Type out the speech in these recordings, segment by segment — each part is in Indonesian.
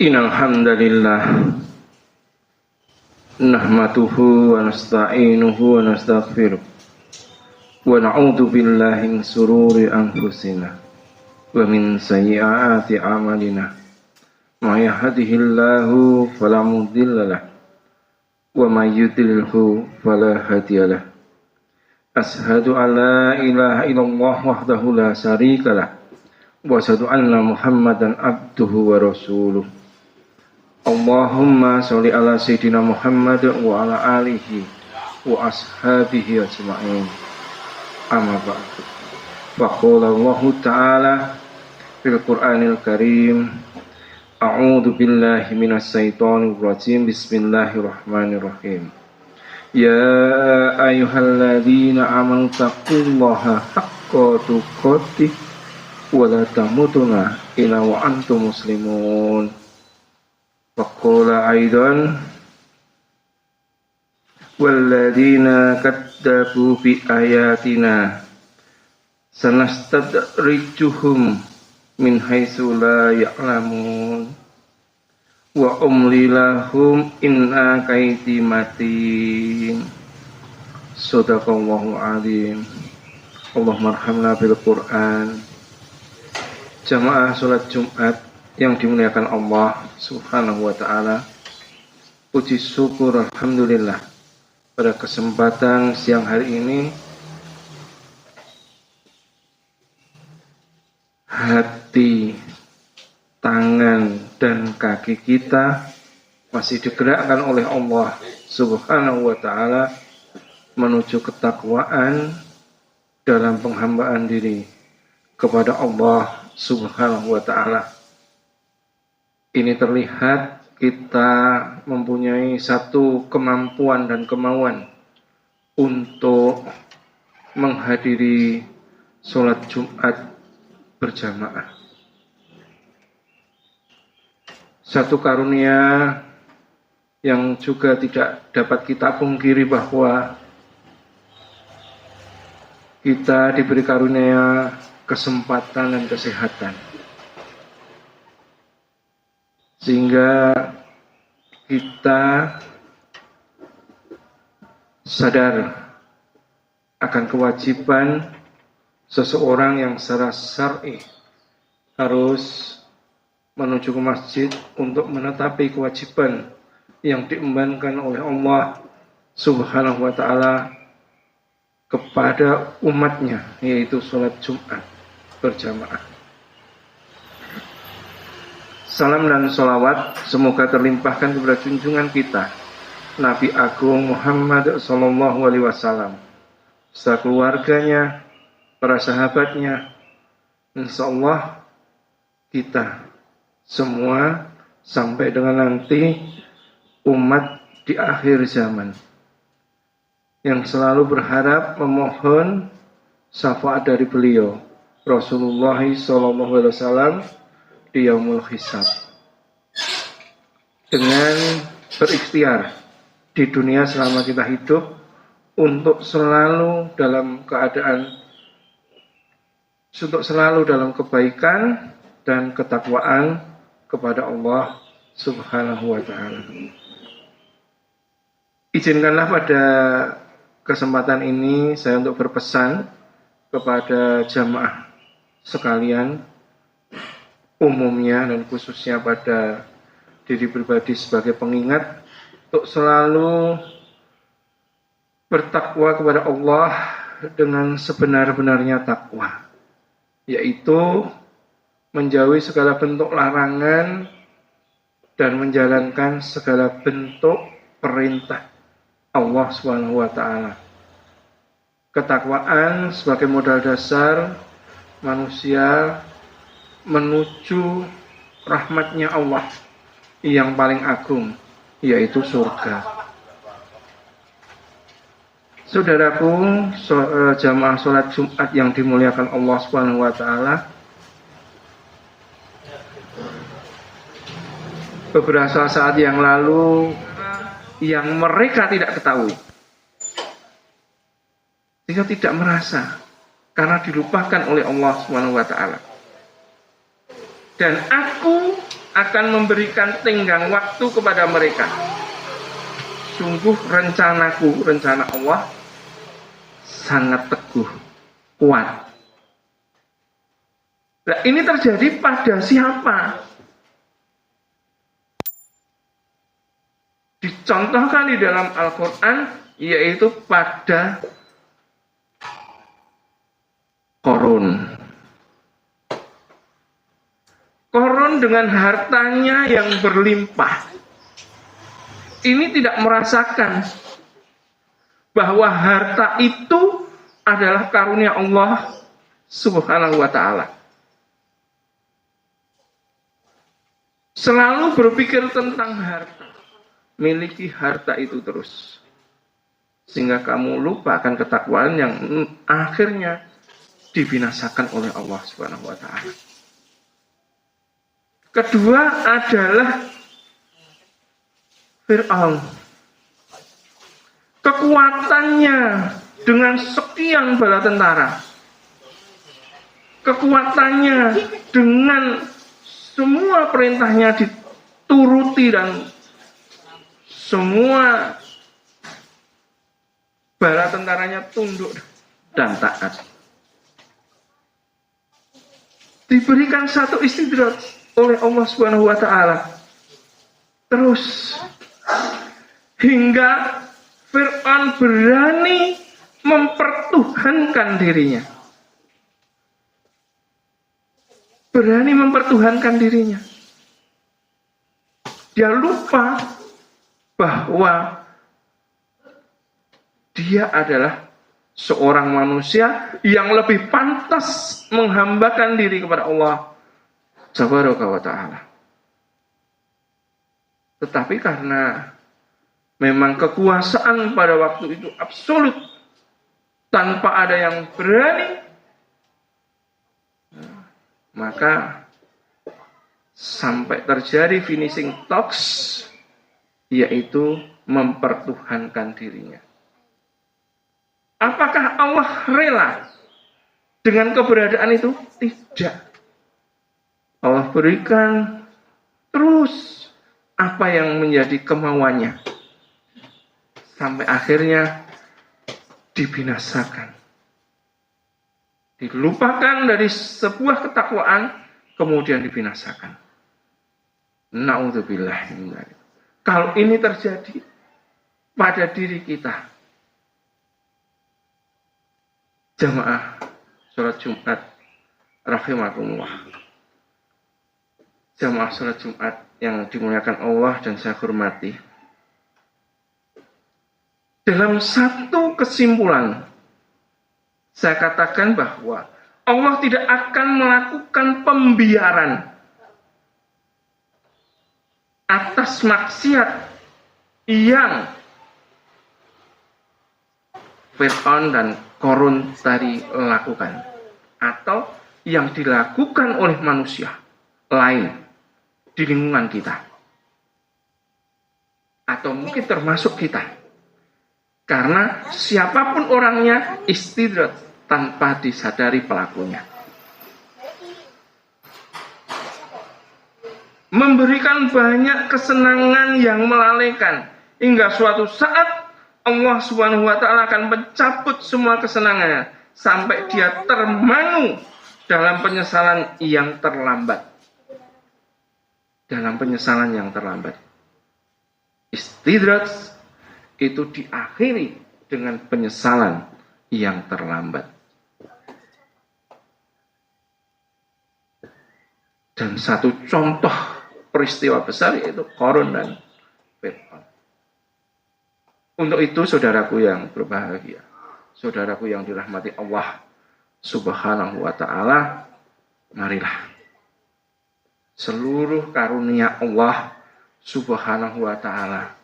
Innal hamdalillah nahmaduhu wa nasta'inuhu wa nastaghfiruh wa na'udzu billahi min sururi anfusina wa min sayyiati a'malina. May yahdihillahu fala mudhillalah wa may yudlilhu fala hadiyalah. Ashhadu an la ilaha illallah wahdahu la syarikalah wa asyhadu anna Muhammadan abduhu wa rasuluh. Allahumma sholli ala sayyidina Muhammad wa ala alihi wa ashabihi ajma'in. Amma ba'du. Wa qala Allah ta'ala fil Qur'anil Karim, a'udzu billahi minas syaitonir rajim. Bismillahirrahmanirrahim. Ya ayyuhalladzina amanu taqullaha haqqa tuqatih wa la tamutunna illa wa antum muslimun. Waqala aidan walladzina kadzabu bi ayatina sanastadrijuhum min haitsu la ya'lamun wa umli lahum inna kaidi matin. Shadaqallahu azim. Allahumma arhamna bil Qur'an. Jamaah salat Jumat yang dimuliakan Allah Subhanahu wa ta'ala, puji syukur alhamdulillah pada kesempatan siang hari ini hati, tangan, dan kaki kita masih digerakkan oleh Allah Subhanahu wa ta'ala menuju ketakwaan dalam penghambaan diri kepada Allah Subhanahu wa ta'ala. Ini terlihat kita mempunyai satu kemampuan dan kemauan untuk menghadiri sholat Jumat berjamaah. Satu karunia yang juga tidak dapat kita pungkiri bahwa kita diberi karunia kesempatan dan kesehatan, sehingga kita sadar akan kewajiban seseorang yang secara syar'i harus menuju ke masjid untuk menetapi kewajiban yang diembankan oleh Allah Subhanahu wa ta'ala kepada umatnya, yaitu sholat Jumat berjamaah. Salam dan sholawat semoga terlimpahkan kepada junjungan kita Nabi Agung Muhammad sallallahu alaihi wasallam, serta keluarganya, para sahabatnya. Insyaallah kita semua sampai dengan nanti umat di akhir zaman yang selalu berharap memohon syafaat dari beliau Rasulullah sallallahu alaihi wasallam di yaumul hisab, dengan berikhtiar di dunia selama kita hidup untuk selalu dalam keadaan, untuk selalu dalam kebaikan dan ketakwaan kepada Allah Subhanahu wa ta'ala. Izinkanlah pada kesempatan ini saya untuk berpesan kepada jamaah sekalian, umumnya dan khususnya pada diri pribadi sebagai pengingat, untuk selalu bertakwa kepada Allah dengan sebenar-benarnya takwa, yaitu menjauhi segala bentuk larangan dan menjalankan segala bentuk perintah Allah Subhanahu wa ta'ala. Ketakwaan sebagai modal dasar manusia menuju rahmatnya Allah yang paling agung, yaitu surga. Saudaraku, jamaah sholat Jumat yang dimuliakan Allah Subhanahu wa ta'ala, beberapa saat yang lalu yang mereka tidak ketahui, sehingga tidak merasa karena dilupakan oleh Allah Subhanahu wa ta'ala. Dan aku akan memberikan tenggang waktu kepada mereka. Sungguh rencanaku, rencana Allah sangat teguh, kuat. Nah, ini terjadi pada siapa? Dicontohkan di dalam Al-Quran, yaitu pada Qarun. Qarun dengan hartanya yang berlimpah, ini tidak merasakan bahwa harta itu adalah karunia Allah Subhanahu wa ta'ala. Selalu berpikir tentang harta, miliki harta itu terus, sehingga kamu lupa akan ketakwaan yang akhirnya dibinasakan oleh Allah Subhanahu wa ta'ala. Kedua adalah Fir'aun. Kekuatannya dengan sekian bala tentara, kekuatannya dengan semua perintahnya dituruti dan semua bala tentaranya tunduk dan taat. Diberikan satu istidraj oleh Allah Subhanahu wa ta'ala. Terus hingga Fir'aun berani mempertuhankan dirinya. Berani mempertuhankan dirinya. Dia lupa bahwa dia adalah seorang manusia yang lebih pantas menghambakan diri kepada Allah Tabaraka wa ta'ala. Tetapi karena memang kekuasaan pada waktu itu absolut, tanpa ada yang berani, maka sampai terjadi finishing touch, yaitu mempertuhankan dirinya. Apakah Allah rela dengan keberadaan itu? Tidak. Allah berikan terus apa yang menjadi kemauannya, sampai akhirnya dibinasakan. Dilupakan dari sebuah ketakwaan, kemudian dibinasakan. Na'udzubillah. Kalau ini terjadi pada diri kita, jamaah sholat Jumat rahimakumullah, jamaah sholat Jumat yang dimuliakan Allah dan saya hormati, dalam satu kesimpulan saya katakan bahwa Allah tidak akan melakukan pembiaran atas maksiat yang Fir'aun dan Qarun tadi lakukan, atau yang dilakukan oleh manusia lain di lingkungan kita, atau mungkin termasuk kita. Karena siapapun orangnya, istidraj tanpa disadari pelakunya. Memberikan banyak kesenangan yang melalaikan, hingga suatu saat Allah Subhanahu wa ta'ala akan mencabut semua kesenangannya, sampai dia termanu dalam penyesalan yang terlambat. Dalam penyesalan yang terlambat. Istidraj itu diakhiri dengan penyesalan yang terlambat. Dan satu contoh peristiwa besar yaitu Qarun dan Fir'aun. Untuk itu saudaraku yang berbahagia, saudaraku yang dirahmati Allah Subhanahu wa ta'ala, marilah seluruh karunia Allah Subhanahu wa ta'ala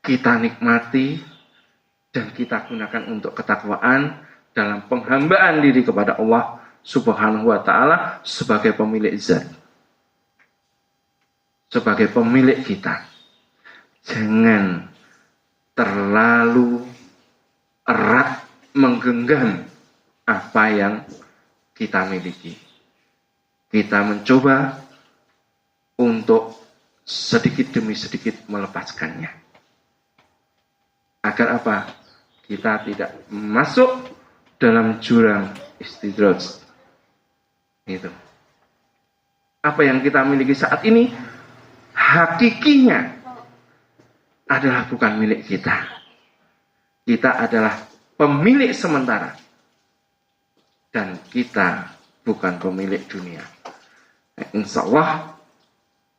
kita nikmati dan kita gunakan untuk ketakwaan dalam penghambaan diri kepada Allah Subhanahu wa ta'ala sebagai pemilik zat, sebagai pemilik kita. Jangan terlalu erat menggenggam apa yang kita miliki. Kita mencoba untuk sedikit demi sedikit melepaskannya. Agar apa? Kita tidak masuk dalam jurang istidraj. Itu. Apa yang kita miliki saat ini hakikinya adalah bukan milik kita. Kita adalah pemilik sementara. Dan kita bukan pemilik dunia. Insya Allah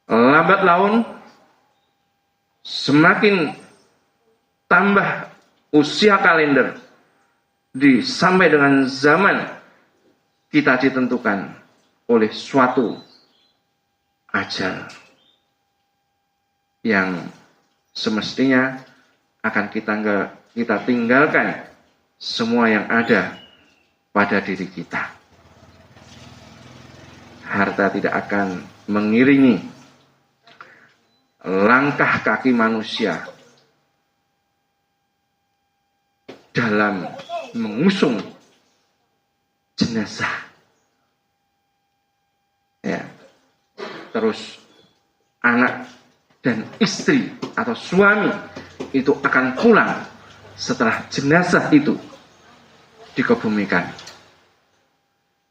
lambat laun semakin tambah usia kalender sampai dengan zaman kita ditentukan oleh suatu ajal yang semestinya akan kita tinggalkan semua yang ada pada diri kita. Harta tidak akan mengiringi langkah kaki manusia dalam mengusung jenazah. Ya. Terus anak dan istri atau suami itu akan pulang setelah jenazah itu dikebumikan.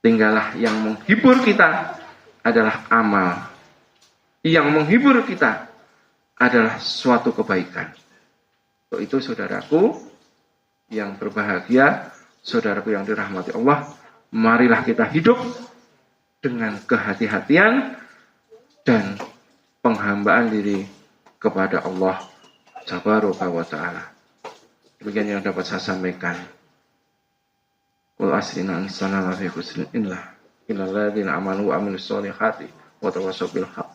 Tinggallah yang menghibur kita adalah amal. Yang menghibur kita adalah suatu kebaikan. Untuk itu saudaraku yang berbahagia, saudaraku yang dirahmati Allah, marilah kita hidup dengan kehati-hatian dan penghambaan diri kepada Allah Tabaraka wa Ta'ala. Demikian yang dapat saya sampaikan. Qul asrina insana la fi khusrin illa alladziina amanu wa amilus solihati wa tawassaw bil haqq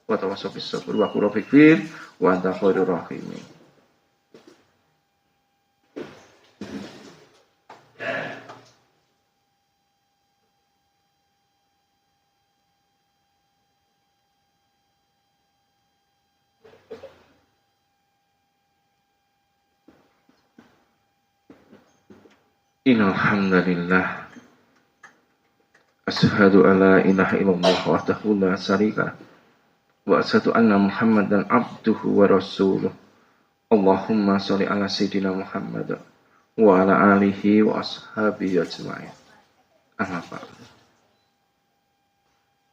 wa tawassaw bis sabr wa qul rafiqir wa anta khairur rahimin. Innal hamdalillah asyhadu alla ilaha illallah wahdahu la syarika wa asyhadu anna Muhammadan abduhu wa rasuluh. Allahumma sholli ala sayyidina Muhammad wa ala alihi wa ashabihi ajma'in. Amma ba'd.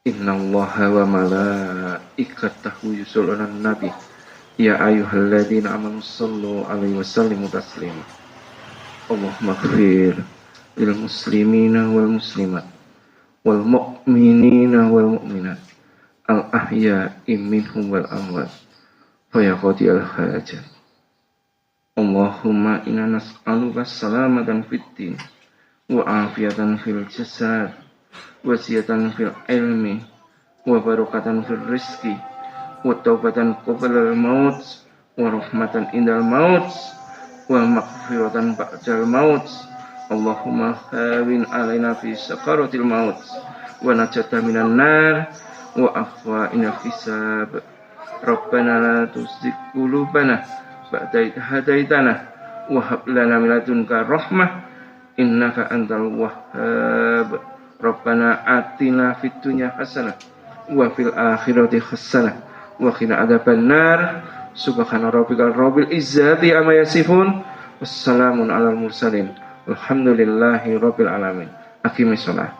Innallaha wa malaikatahu yusholluna 'alan nabi ya ayyuhalladzina amanu shollu 'alaihi wa sallimu taslima. Allahumma ighfir lil muslimina wal muslimat wal mu'minina wal mu'minat al ahya'i minhum wal amwat fa ya qadiyal hajat. Allahumma inna nas'aluka salamatan fid din wa afiyatan fil jasad wa ziyatan fil ilmi wa barakatan fil rizqi wa taubatan qabla al maut wa rahmatan indal maut wa maghfiratan ba'dal maut. Allahumma hawin alaina fi sakaratil maut wa najata minan nar wa afwa inal hisab. Rabbana la tuzigh qulubana ba'da idh hadaitana wa hab lana min ladunka rahmah innaka antal wahhab. Rabbana atina fid dunya hasanah wa fil akhirati hasanah wa qina adzabannar. Subhana rabbikal rabbil izzati amma yasifun. Wassalamun alal mursalin. Alhamdulillahi rabbil alamin. Aqimis shalah.